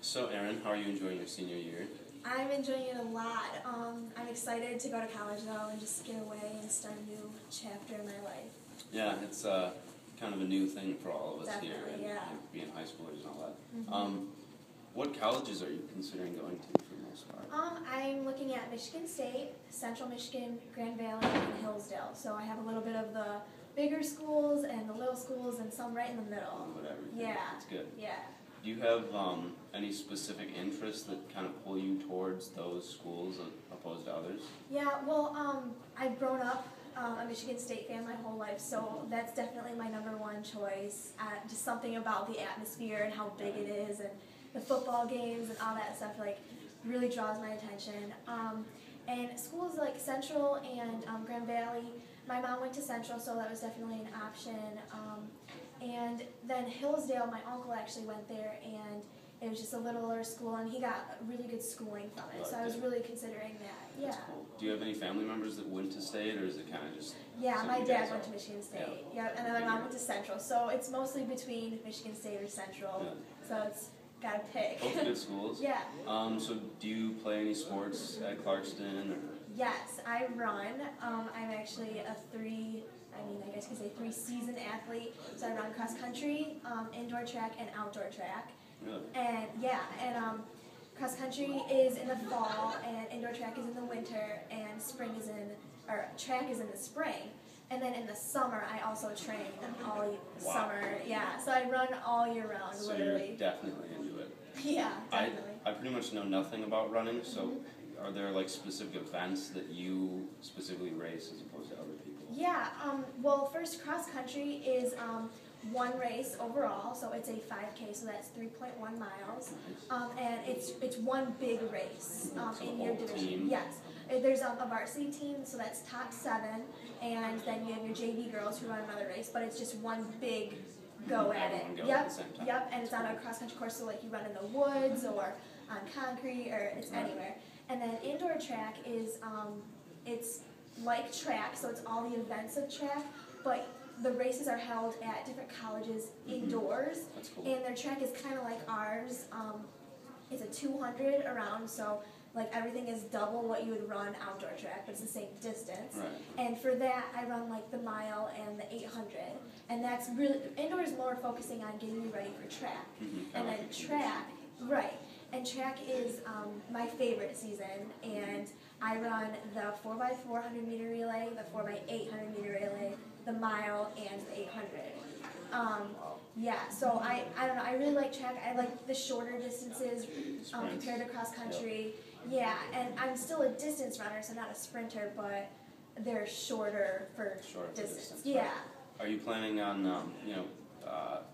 So, Erin, how are you enjoying your senior year? I'm enjoying it a lot. I'm excited to go to college though and just get away and start a new chapter in my life. Yeah, it's kind of a new thing for all of us Definitely, here, and yeah. being high schoolers and all that. Mm-hmm. What colleges are you considering going to for the most part? I'm looking at Michigan State, Central Michigan, Grand Valley, and Hillsdale. So I have a little bit of the bigger schools and the little schools and some right in the middle. Whatever. Yeah. That's good. Yeah. Do you have any specific interests that kind of pull you towards those schools opposed to others? Yeah, well, I've grown up a Michigan State fan my whole life, so that's definitely my number one choice. Just something about the atmosphere and how big it is, and the football games and all that stuff like really draws my attention. And schools like Central and Grand Valley, my mom went to Central, so that was definitely an option. And then Hillsdale, my uncle actually went there, and it was just a littler school, and he got really good schooling from it. So I was really considering that. Yeah. That's cool. Do you have any family members that went to State, or is it kind of just? Yeah, my dad went to Michigan State. Yeah, and then my mom went to Central. So it's mostly between Michigan State or Central. Yeah. So it's got to pick. Both good schools. Yeah. So do you play any sports at Clarkston? Or? Yes, I run. I'm actually I guess you could say three-season athlete. So I run cross country, indoor track, and outdoor track. Really? And yeah, and cross country is in the fall, and indoor track is in the winter, and track is in the spring. And then in the summer, I also train all summer. Yeah, so I run all year round, so literally. You're definitely into it. Yeah, definitely. I pretty much know nothing about running, so are there like specific events that you specifically race as opposed to other people? Yeah, well, first cross country is one race overall, so it's a 5K, so that's 3.1 miles, and it's one big race in your division. Team. Yes, there's a varsity team, so that's top 7, and then you have your JV girls who run another race, but it's just one big go at it. Goes at the same time. Yep, and it's on a cross country course, so like you run in the woods or on concrete or it's anywhere. And then indoor track is it's like track, so it's all the events of track, but the races are held at different colleges indoors. That's cool. And their track is kind of like ours. It's a 200 around, so like everything is double what you would run outdoor track, but it's the same distance. Right. And for that, I run like the mile and the 800, and that's really indoor is more focusing on getting you ready for track. And then track, right? And track is my favorite season, and I run the 4x4 100-meter relay, the 4x8 100-meter relay, the mile, and the 800. Yeah, so I don't know, I really like track. I like the shorter distances compared to cross country. Yeah, and I'm still a distance runner, so not a sprinter, but they're shorter for distance. Yeah. Are you planning on,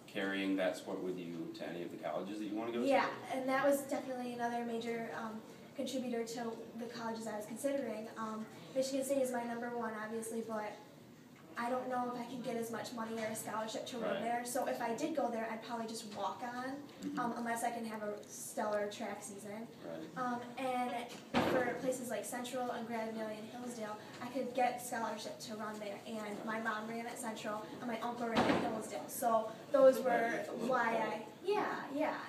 carrying that sport with you to any of the colleges that you want to go to? Yeah, and that was definitely another major contributor to the colleges I was considering. Michigan State is my number one, obviously, but I don't know if I can get as much money or a scholarship to run there. So if I did go there, I'd probably just walk on, unless I can have a stellar track season. Right. And for places like Central and Grand Valley and Hillsdale, I could get scholarship to run there. And my mom ran at Central, and my uncle ran at Hillsdale. So those were why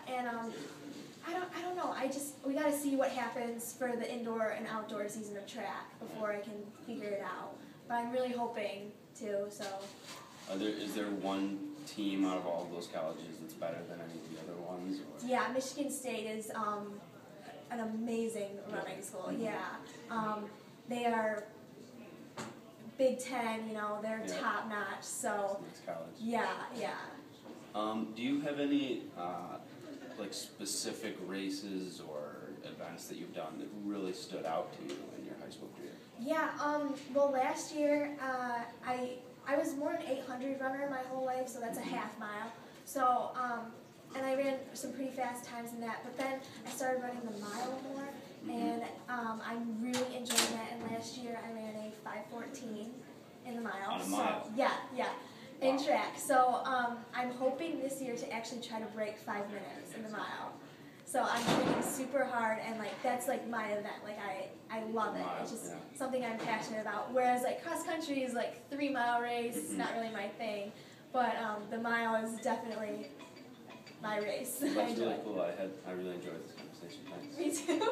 and I don't know. We got to see what happens for the indoor and outdoor season of track before I can figure it out. But I'm really hoping to. So. Is there one team out of all of those colleges that's better than any of the other ones? Or? Yeah, Michigan State is an amazing running school. Yeah, they are Big Ten. They're top notch. So. Next college. Yeah. Do you have any specific races or events that you've done that really stood out to you in your high school career? Yeah, well last year I was more an 800 runner my whole life, so that's a half mile. So, and I ran some pretty fast times in that, but then I started running the mile more, and I'm really enjoying that, and last year I ran a 5:14 in the mile. On a mile? Yeah. In track. So I'm hoping this year to actually try to break 5 minutes in the mile. So I'm training super hard, and that's my event. I love it. It's just something I'm passionate about. Whereas cross country is 3 mile race. It's not really my thing. But the mile is definitely my race. I That's enjoy really it. cool. I really enjoyed this conversation. Thanks. Me too.